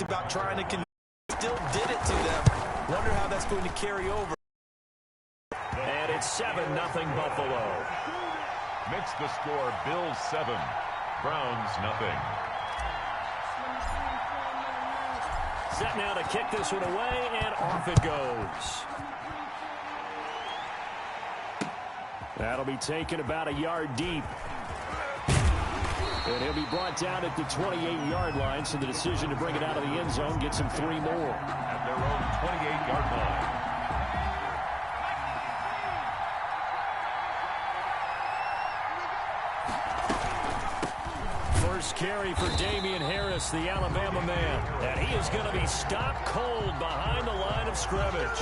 talked about trying to still did it to them. Wonder how that's going to carry over. And it's 7-0 Buffalo. Makes the score Bills 7, Browns nothing. Set now to kick this one away, and off it goes. That'll be taken about a yard deep. And he'll be brought down at the 28-yard line, so the decision to bring it out of the end zone gets him 3 more. At their own 28-yard line. First carry for Damian Harris, the Alabama man. And he is going to be stopped cold behind the line of scrimmage.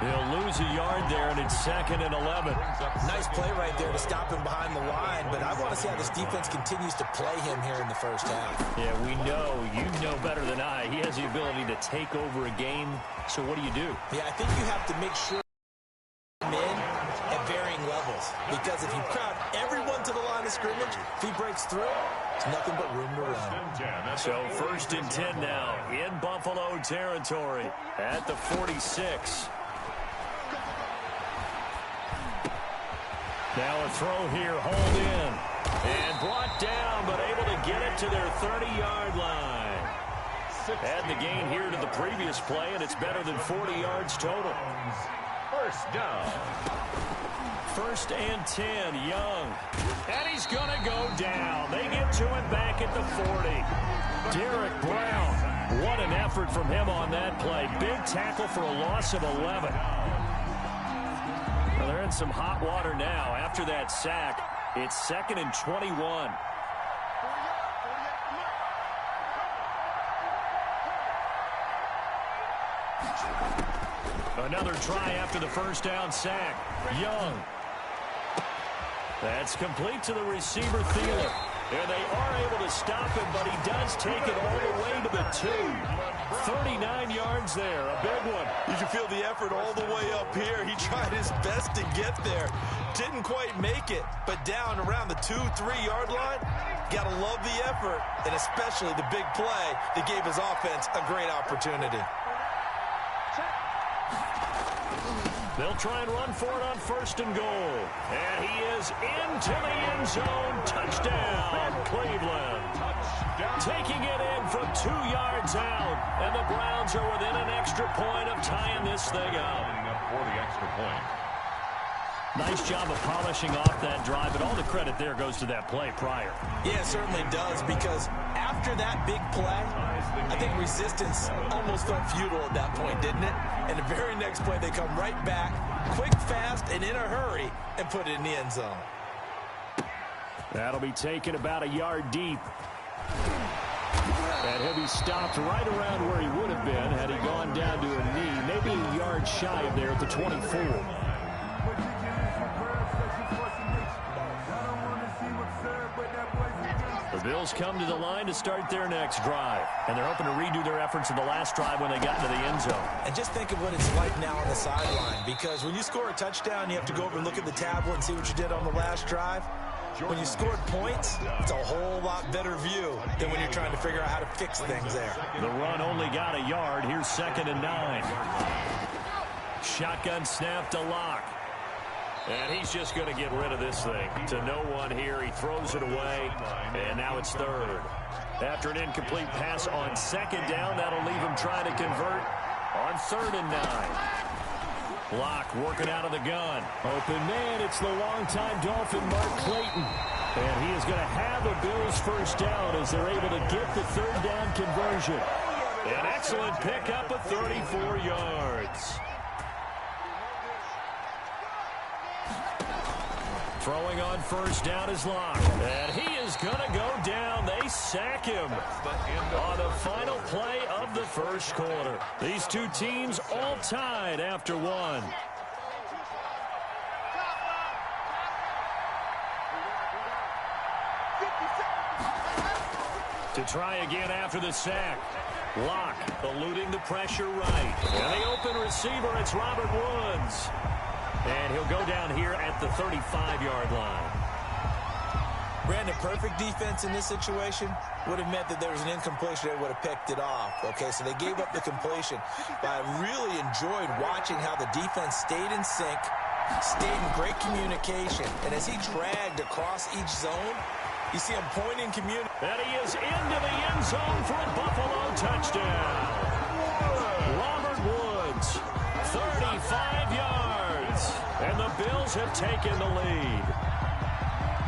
He'll lose a yard there, and it's 2nd and 11. Nice play right there to stop him behind the line, but I want to see how this defense continues to play him here in the first half. Yeah, we know, you know better than I, he has the ability to take over a game. So what do you do? Yeah, I think you have to make sure him in at varying levels, because if you crowd everyone to the line of scrimmage, if he breaks through, it's nothing but room to run. So 1st and 10 now in Buffalo territory at the 46. Now a throw here, hauled in, and brought down, but able to get it to their 30-yard line. Add the gain here to the previous play, and it's better than 40 yards total. First down. 1st and 10, Young. And he's going to go down. They get to him back at the 40. Derek Brown. What an effort from him on that play. Big tackle for a loss of 11. Well, they're in some hot water now. After that sack, it's 2nd and 21. Another try after the first down sack. Young. That's complete to the receiver, Thielen. And they are able to stop him, but he does take it all the way to the 2. 39 yards there, a big one. You can feel the effort all the way up here. He tried his best to get there. Didn't quite make it, but down around the 2-3-yard line, got to love the effort, and especially the big play that gave his offense a great opportunity. They'll try and run for it on 1st and goal. And he is into the end zone. Touchdown, Cleveland. Taking it in from 2 yards out. And the Browns are within an extra point of tying this thing up. For the extra point. Nice job of polishing off that drive, but all the credit there goes to that play prior. Yeah, it certainly does, because after that big play, I think resistance almost felt futile at that point, didn't it? And the very next play, they come right back, quick, fast, and in a hurry, and put it in the end zone. That'll be taken about a yard deep. And he'll be stopped right around where he would have been had he gone down to a knee, maybe a yard shy of there at the 24. The Bills come to the line to start their next drive. And they're hoping to redo their efforts in the last drive when they got into the end zone. And just think of what it's like now on the sideline. Because when you score a touchdown, you have to go over and look at the tablet and see what you did on the last drive. When you scored points, it's a whole lot better view than when you're trying to figure out how to fix things there. The run only got a yard. Here's 2nd and 9. Shotgun snap to Locke. And he's just going to get rid of this thing. To no one here. He throws it away. And now it's 3rd. After an incomplete pass on 2nd down, that'll leave him trying to convert on 3rd and 9. Locke working out of the gun. Open man, it's the longtime Dolphin, Mark Clayton. And he is going to have the Bills first down as they're able to get the 3rd down conversion. An excellent pickup of 34 yards. Throwing on 1st down is Locke. And he is going to go down. They sack him on the final play of the first quarter. These two teams all tied after 1. To try again after the sack. Locke eluding the pressure right. And the open receiver, it's Robert Woods. And he'll go down here at the 35-yard line. Brandon, perfect defense in this situation would have meant that there was an incompletion. They would have picked it off. Okay, so they gave up the completion. But I really enjoyed watching how the defense stayed in sync, stayed in great communication. And as he dragged across each zone, you see him pointing communication. And he is into the end zone for a Buffalo touchdown. Robert Woods, 35 yards. And the Bills have taken the lead.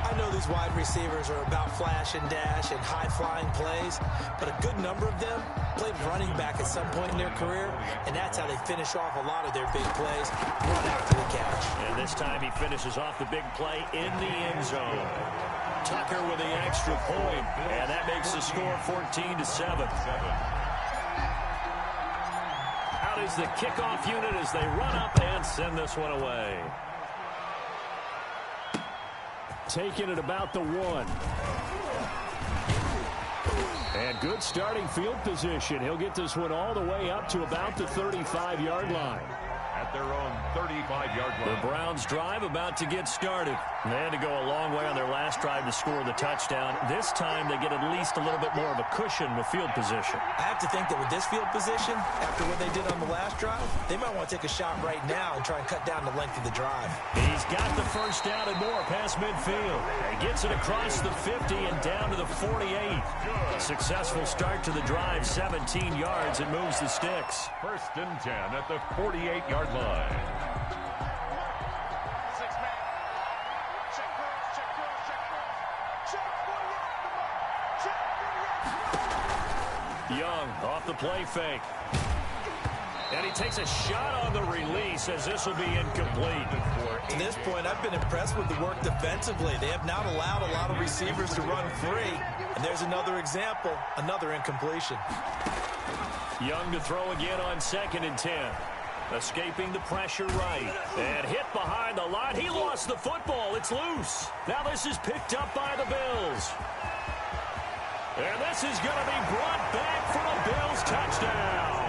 I know these wide receivers are about flash and dash and high-flying plays, but a good number of them played running back at some point in their career, and that's how they finish off a lot of their big plays, run out to the catch. And this time he finishes off the big play in the end zone. Tucker with the extra point, and that makes the score 14-7. Out is the kickoff unit as they run up and send this one away. Taking it about the 1. And good starting field position. He'll get this one all the way up to about the 35-yard line. At their own 35-yard line. The Browns drive about to get started. They had to go a long way on their last drive to score the touchdown. This time they get at least a little bit more of a cushion with field position. I have to think that with this field position, after what they did on the last drive, they might want to take a shot right now and try and cut down the length of the drive. He's got the first down and more past midfield. He gets it across the 50 and down to the 48. Successful start to the drive, 17 yards, and moves the sticks. 1st and 10 at the 48-yard line. Young off the play fake. And he takes a shot on the release as this will be incomplete. To this point, I've been impressed with the work defensively. They have not allowed a lot of receivers to run free. And there's another example, another incompletion. Young to throw again on 2nd and 10. Escaping the pressure right. And hit behind the line. He lost the football. It's loose. Now this is picked up by the Bills. And this is going to be brought back for a Bills touchdown.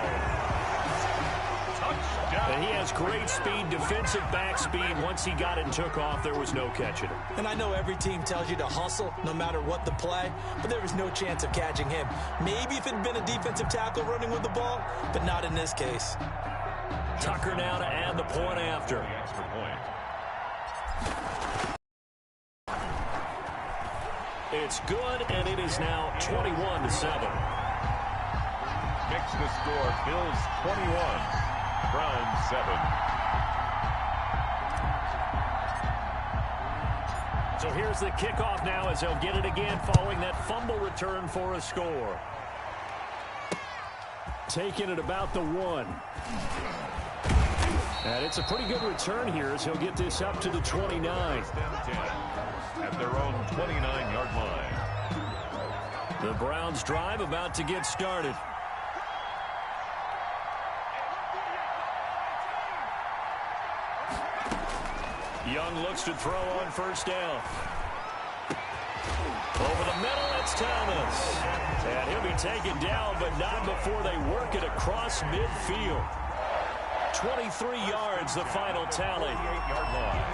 And he has great speed, defensive back speed. Once he got it and took off, there was no catching him. And I know every team tells you to hustle no matter what the play, but there was no chance of catching him. Maybe if it had been a defensive tackle running with the ball, but not in this case. Tucker now to add the point after. The extra point. It's good, and it is now 21-7. Makes the score Bills 21, Browns 7. So here's the kickoff now as they'll get it again following that fumble return for a score. Taking it about the 1. And it's a pretty good return here as he'll get this up to the 29. 10 at their own 29-yard line. The Browns drive about to get started. Young looks to throw on 1st down. Over the middle, it's Thomas. And he'll be taken down, but not before they work it across midfield. 23 yards, the final tally. 48-yard line.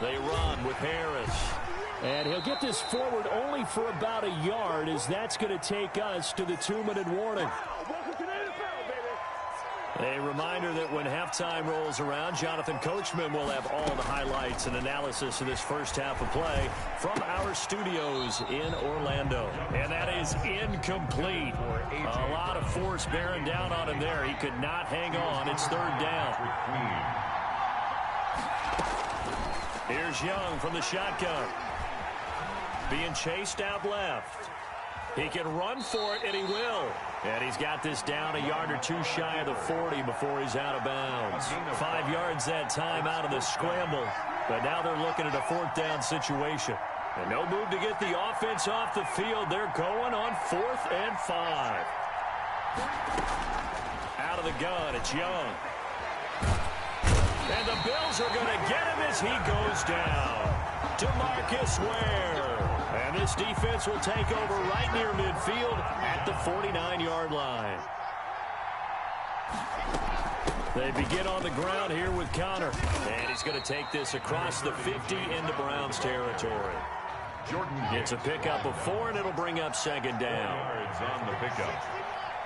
They run with Harris. And he'll get this forward only for about a yard, as that's going to take us to the 2-minute warning. A reminder that when halftime rolls around, Jonathan Coachman will have all the highlights and analysis of this first half of play from our studios in Orlando. And that is incomplete. A lot of force bearing down on him there. He could not hang on. It's 3rd down. Here's Young from the shotgun. Being chased out left. He can run for it, and he will. And he's got this down a yard or two shy of the 40 before he's out of bounds. 5 yards that time out of the scramble. But now they're looking at a 4th down situation. And no move to get the offense off the field. They're going on 4th and 5. Out of the gun, it's Young. And the Bills are going to get him as he goes down. DeMarcus Ware. And this defense will take over right near midfield at the 49-yard line. They begin on the ground here with Connor. And he's going to take this across the 50 into Browns territory. Jordan It's a pickup of 4, and it'll bring up second down. yards on the pickup.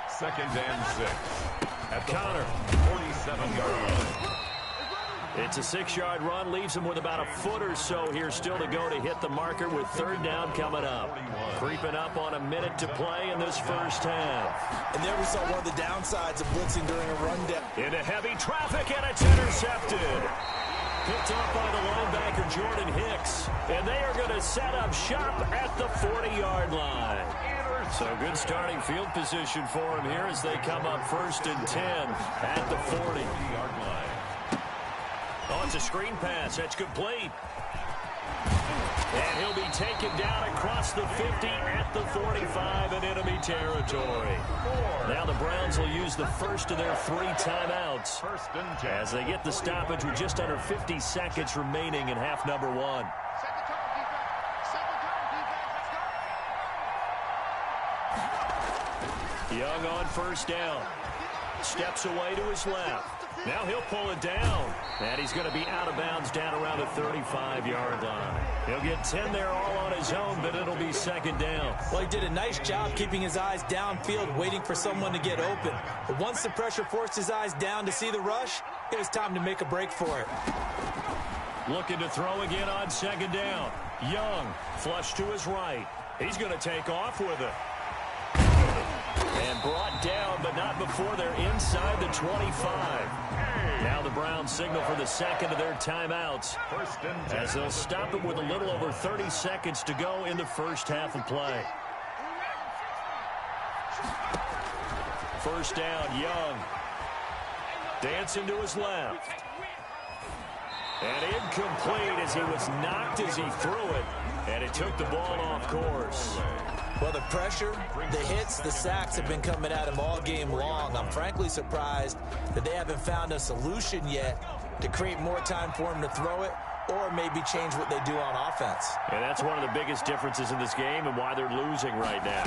2nd and 6. At the Connor. 47-yard line. It's a 6-yard run, leaves him with about a foot or so here still to go to hit the marker with 3rd down coming up. Creeping up on a minute to play in this first half. And there we saw one of the downsides of blitzing during a rundown. Into heavy traffic, and it's intercepted. Picked up by the linebacker, Jordan Hicks. And they are going to set up shop at the 40-yard line. So good starting field position for him here as they come up 1st and 10 at the 40-yard line. Oh, it's a screen pass. That's complete. And he'll be taken down across the 50 at the 45 in enemy territory. Now the Browns will use the first of their 3 timeouts 1st and 10. as they get the stoppage with just under 50 seconds remaining in half number 1. Young on 1st down. Steps away to his left. Now he'll pull it down. And he's going to be out of bounds down around the 35-yard line. He'll get 10 there all on his own, but it'll be 2nd down. Well, he did a nice job keeping his eyes downfield, waiting for someone to get open. But once the pressure forced his eyes down to see the rush, it was time to make a break for it. Looking to throw again on 2nd down. Young, flush to his right. He's going to take off with it. And brought down, but not before they're inside the 25. Now the Browns signal for the 2nd of their timeouts 1st and 10. as they'll stop it with a little over 30 seconds to go in the first half of play. 1st down, Young. Dancing to his left. And incomplete as he was knocked as he threw it. And it took the ball off course. Well, the pressure, the hits, the sacks have been coming at him all game long. I'm frankly surprised that they haven't found a solution yet to create more time for him to throw it or maybe change what they do on offense. And that's one of the biggest differences in this game and why they're losing right now.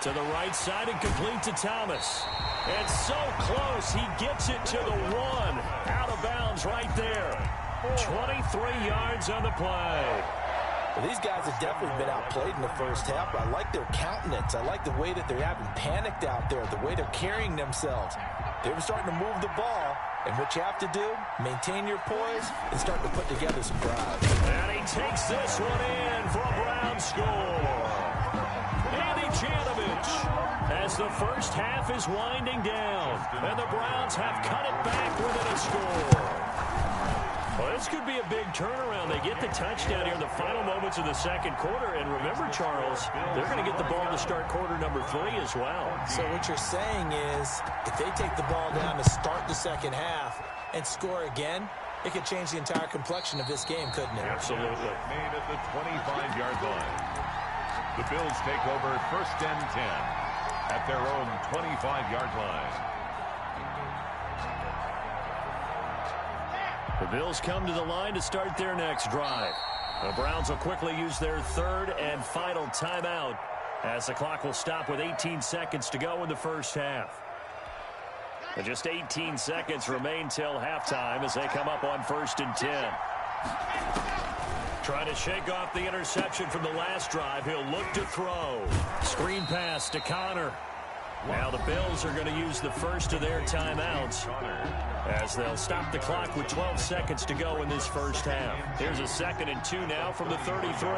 To the right side and complete to Thomas. And so close, he gets it to the 1. Out of bounds right there. 23 yards on the play. Well, these guys have definitely been outplayed in the first half, but I like their countenance. I like the way that they're having panicked out there, the way they're carrying themselves. They were starting to move the ball, and what you have to do, maintain your poise and start to put together some drives. And he takes this one in for a Brown score. Andy Janovich, as the first half is winding down, and the Browns have cut it back within a score. Well, this could be a big turnaround. They get the touchdown here in the final moments of the 2nd quarter. And remember, Charles, they're going to get the ball to start quarter number 3 as well. So what you're saying is if they take the ball down to start the 2nd half and score again, it could change the entire complexion of this game, couldn't it? Absolutely. Made at the 25-yard line. The Bills take over 1st and 10 at their own 25-yard line. The Bills come to the line to start their next drive. The Browns will quickly use their 3rd and final timeout as the clock will stop with 18 seconds to go in the first half. And just 18 seconds remain till halftime as they come up on 1st and 10. Trying to shake off the interception from the last drive. He'll look to throw. Screen pass to Connor. Now the Bills are going to use the first of their timeouts as they'll stop the clock with 12 seconds to go in this first half. Here's a 2nd and 2 now from the 33.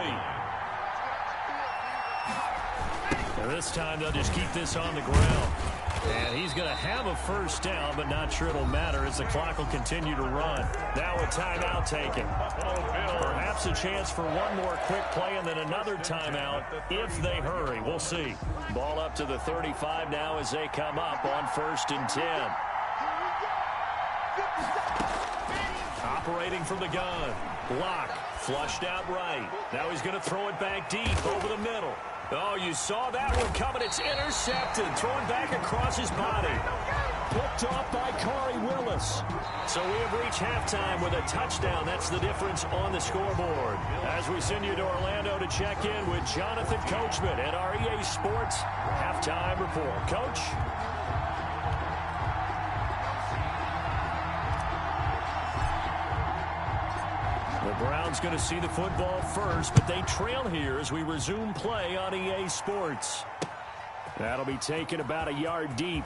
And this time they'll just keep this on the ground. And he's going to have a first down, but not sure it'll matter as the clock will continue to run. Now a timeout taken. Perhaps a chance for one more quick play and then another timeout if they hurry. We'll see. Ball up to the 35 now as they come up on 1st and 10. Operating from the gun. Block. Flushed out right. Now he's going to throw it back deep over the middle. Oh, you saw that one coming. It's intercepted. Thrown back across his body. Picked off by Corey Willis. loss. So we have reached halftime with a touchdown. That's the difference on the scoreboard. As we send you to Orlando to check in with Jonathan Coachman at our EA Sports Halftime Report. Coach? The Browns going to see the football first, but they trail here as we resume play on EA Sports. That'll be taken about a yard deep.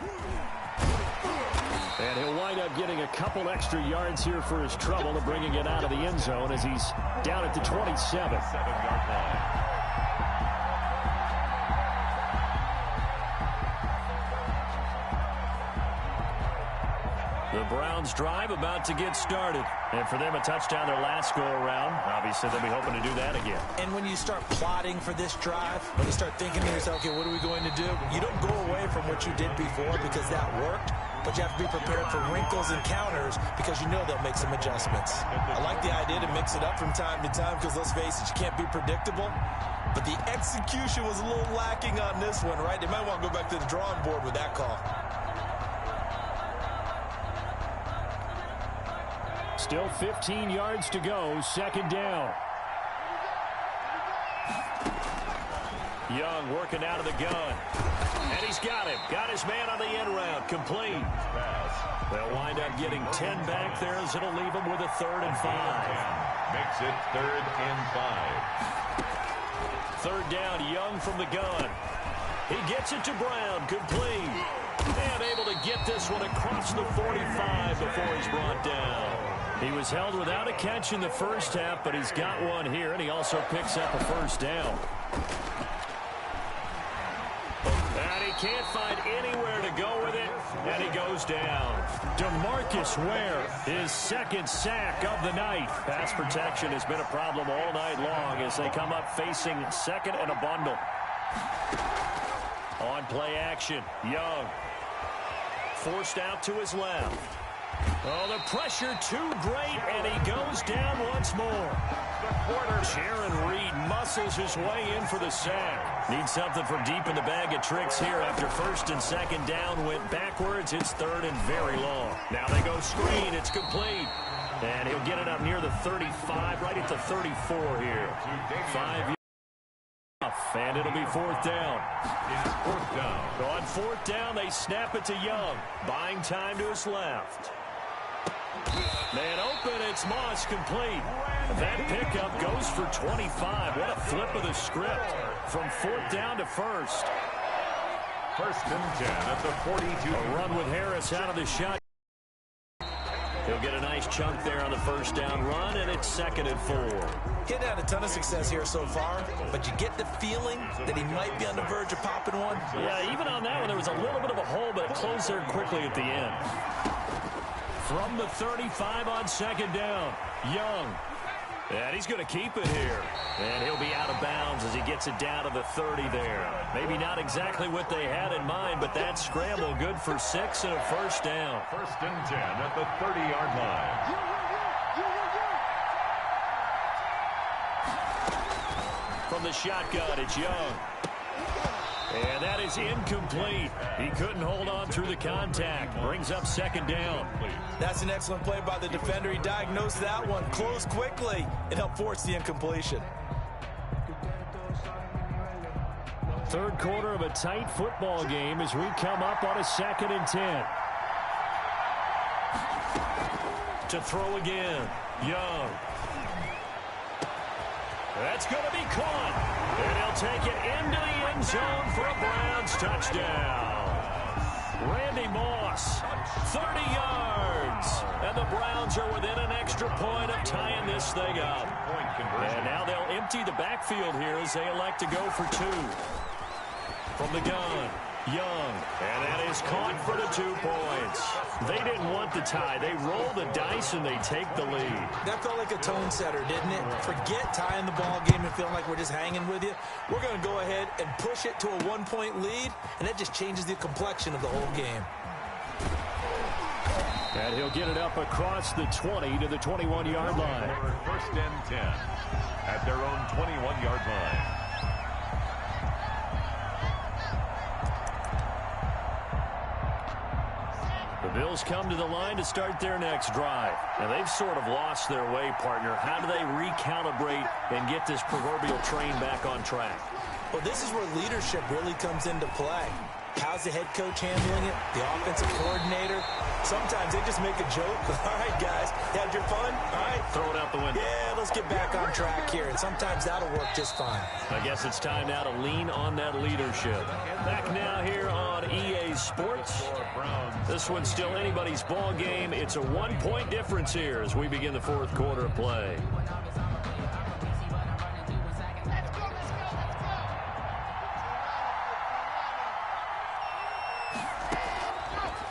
And he'll wind up getting a couple extra yards here for his trouble of bringing it out of the end zone as he's down at the 27. 7-yard line. The Browns drive about to get started. And for them, a touchdown their last go-around. Obviously, they'll be hoping to do that again. And when you start plotting for this drive, when you start thinking to yourself, okay, what are we going to do? You don't go away from what you did before because that worked, but you have to be prepared for wrinkles and counters because you know they'll make some adjustments. I like the idea to mix it up from time to time because, let's face it, you can't be predictable. But the execution was a little lacking on this one, right? They might want to go back to the drawing board with that call. Still 15 yards to go, second down. Young working out of the gun. And he's got him. Got his man on the end route. Complete. They'll wind up getting 10 back there as it'll leave them with a 3rd and 5. Makes it 3rd and 5. 3rd down, Young from the gun. He gets it to Brown. Complete. And able to get this one across the 45 before he's brought down. He was held without a catch in the first half, but he's got one here, and he also picks up a 1st down. And he can't find anywhere to go with it, and he goes down. DeMarcus Ware, his 2nd sack of the night. Pass protection has been a problem all night long as they come up facing 2nd and a bundle. On play action, Young. Forced out to his left. Oh, the pressure too great, and he goes down once more. Jaron Reed muscles his way in for the sack. Needs something from deep in the bag of tricks here after 1st and 2nd down went backwards. It's 3rd and very long. Now they go screen. It's complete. And he'll get it up near the 35, right at the 34 here. 5 yards. And it'll be 4th down. It's 4th down. On 4th down, they snap it to Young. Buying time to his left. Man open, it's Moss, complete. That pickup goes for 25. What a flip of the script from 4th down to 1st. 1st and 10 at the 42. A run with Harris out of the shot. He'll get a nice chunk there on the 1st down run, and it's 2nd and 4. He's had a ton of success here so far, but you get the feeling that he might be on the verge of popping one. Yeah, even on that one, there was a little bit of a hole, but it closed there quickly at the end. From the 35 on 2nd down, Young. And he's going to keep it here. And he'll be out of bounds as he gets it down to the 30 there. Maybe not exactly what they had in mind, but that scramble good for 6 and a 1st down. 1st and 10 at the 30-yard line. From the shotgun, it's Young. And that is incomplete. He couldn't hold on through the contact. Brings up 2nd down. That's an excellent play by the defender. He diagnosed that one, closed quickly, and helped force the incompletion. 3rd quarter of a tight football game as we come up on a 2nd and 10. To throw again, Young. That's going to be caught. And he'll take it into the end zone for a Browns touchdown. Randy Moss, 30 yards. And the Browns are within an extra point of tying this thing up. And now they'll empty the backfield here as they elect to go for 2. From the gun, Young. And that is caught for the 2 points. They didn't want the tie. They roll the dice and they take the lead. That felt like a tone setter, didn't it? Forget tying the ball game and feeling like we're just hanging with you. We're going to go ahead and push it to a 1-point lead, and that just changes the complexion of the whole game. And he'll get it up across the 20 to the 21-yard line. 1st and 10 at their own 21-yard line. The Bills come to the line to start their next drive. Now, they've sort of lost their way, partner. How do they recalibrate and get this proverbial train back on track? Well, this is where leadership really comes into play. How's the head coach handling it? The offensive coordinator? Sometimes they just make a joke. All right, guys, had your fun? All right. Throw it out the window. Yeah, let's get back on track here. And sometimes that'll work just fine. I guess it's time now to lean on that leadership. Back now here on EA Sports. This one's still anybody's ball game. It's a 1-point difference here as we begin the fourth quarter of play.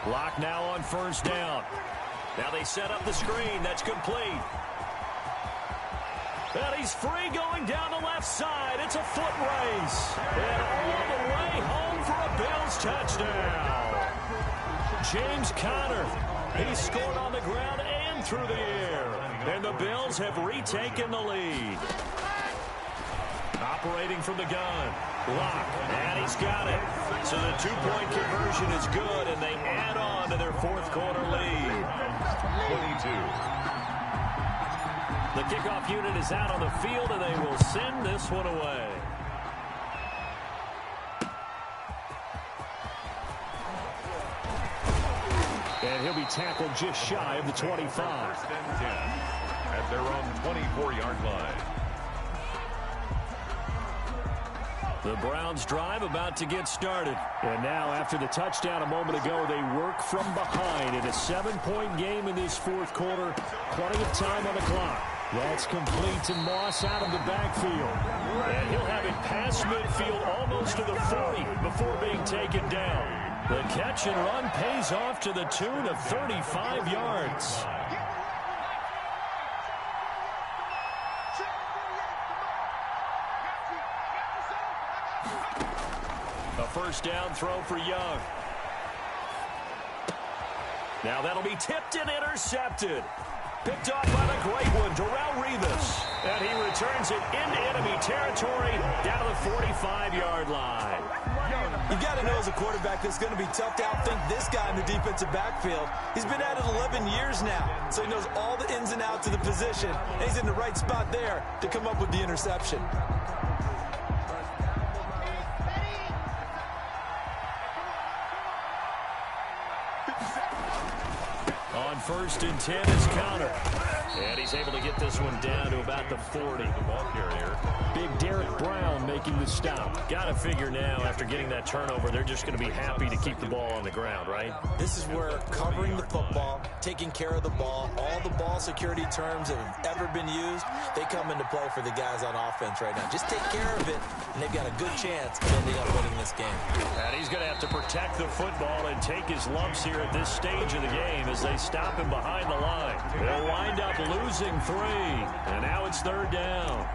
Lock now on first down. Now they set up the screen. That's complete. And he's free going down the left side. It's a foot race. And all the way home for a Bills touchdown. James Conner. He scored on the ground and through the air. And the Bills have retaken the lead. Operating from the gun. Lock, and he's got it. So the two-point conversion is good, and they add on to their fourth quarter lead. 22. The kickoff unit is out on the field, and they will send this one away. And he'll be tackled just shy of the 25. First and 10 at their own 24-yard line. The Browns drive about to get started. And now after the touchdown a moment ago, they work from behind in a 7-point game in this fourth quarter. Plenty of time on the clock. That's complete to Moss out of the backfield. And he'll have it past midfield almost to the 40 before being taken down. The catch and run pays off to the tune of 35 yards. A first down throw for Young. Now that'll be tipped and intercepted. Picked off by the great one, Darrelle Revis. And he returns it into enemy territory down to the 45-yard line. You got to know as a quarterback it's going to be tough to outthink this guy in the defensive backfield. He's been at it 11 years now, so he knows all the ins and outs of the position. And he's in the right spot there to come up with the interception. On first and 10 is Conner. And he's able to get this one down to about the 40. The ball carrier. Big Derek Brown making the stop. Got to figure now, after getting that turnover, they're just going to be happy to keep the ball on the ground, right? This is where covering the football, taking care of the ball, all the ball security terms that have ever been used, they come into play for the guys on offense right now. Just take care of it, and they've got a good chance of ending up winning this game. And he's going to have to protect the football and take his lumps here at this stage of the game as they stop him behind the line. They'll wind up losing 3, and now it's third down.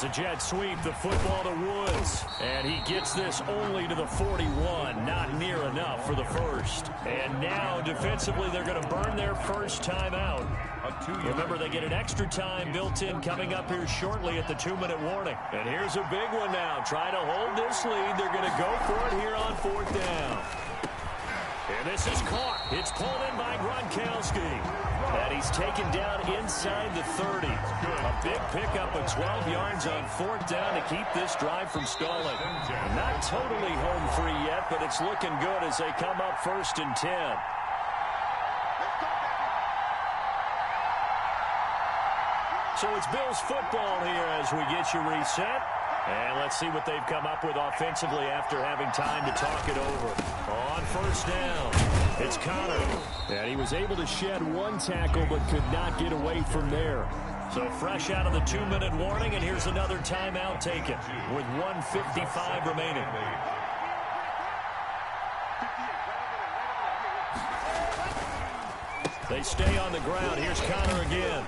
It's a jet sweep, the football to Woods. And he gets this only to the 41. Not near enough for the first. And now, defensively, they're going to burn their first timeout. Remember, they get an extra time built in coming up here shortly at the 2-minute warning. And here's a big one now. Trying to hold this lead. They're going to go for it here on fourth down. And this is caught. It's pulled in by Gronkowski. And he's taken down inside the 30. A big pickup of 12 yards on fourth down to keep this drive from stalling. Not totally home free yet, but it's looking good as they come up first and 10. So it's Bills football here as we get you reset. And let's see what they've come up with offensively after having time to talk it over. On first down, it's Conner. And he was able to shed one tackle but could not get away from there. So fresh out of the 2-minute warning, and here's another timeout taken with 1:55 remaining. They stay on the ground. Here's Conner again.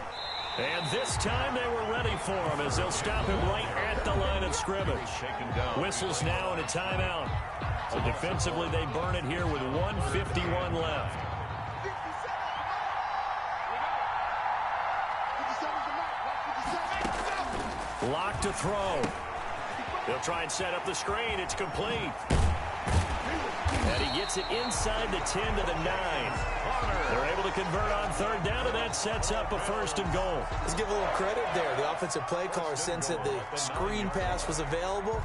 And this time they were ready for him as they'll stop him right at the line of scrimmage. Whistles now and a timeout. So defensively they burn it here with 1:51 left. Lock to throw. They'll try and set up the screen. It's complete. And he gets it inside the 10 to the 9. They're able to convert on third down, and that sets up a 1st and goal. Let's give a little credit there. The offensive play caller sensed that the screen pass was available.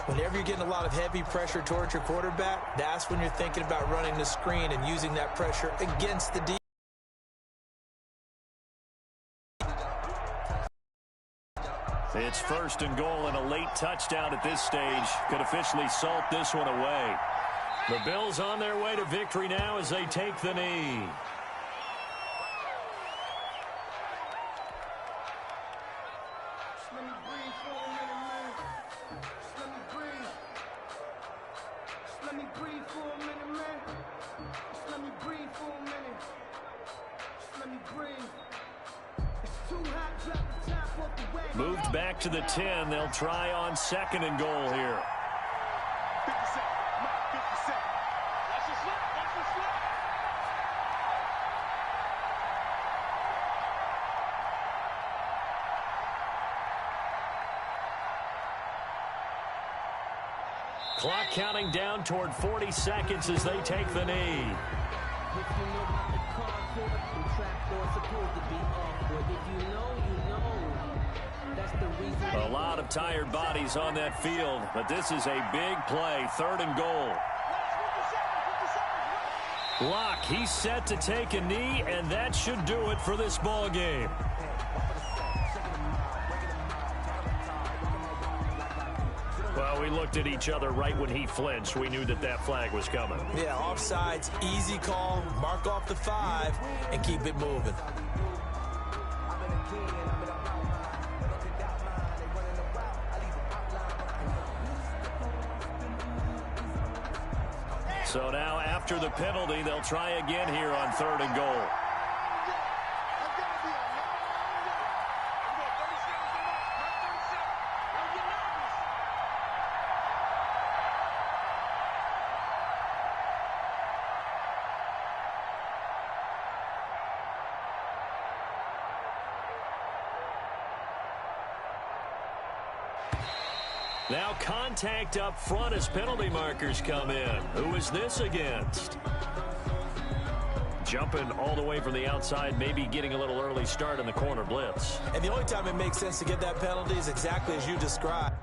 Whenever you're getting a lot of heavy pressure towards your quarterback, that's when you're thinking about running the screen and using that pressure against the defense. It's 1st and goal, and a late touchdown at this stage could officially salt this one away. The Bills on their way to victory now as they take the knee. Moved back to the 10. They'll try on 2nd and goal here. Clock counting down toward 40 seconds as they take the knee. A lot of tired bodies on that field, but this is a big play. 3rd and goal. Locke, he's set to take a knee, and that should do it for this ball game. Well, we looked at each other right when he flinched. We knew that that flag was coming. Yeah, offsides, easy call, mark off the 5, and keep it moving. So now after the penalty, they'll try again here on 3rd and goal. Now contact up front as penalty markers come in. Who is this against? Jumping all the way from the outside, maybe getting a little early start in the corner blitz. And the only time it makes sense to get that penalty is exactly as you described.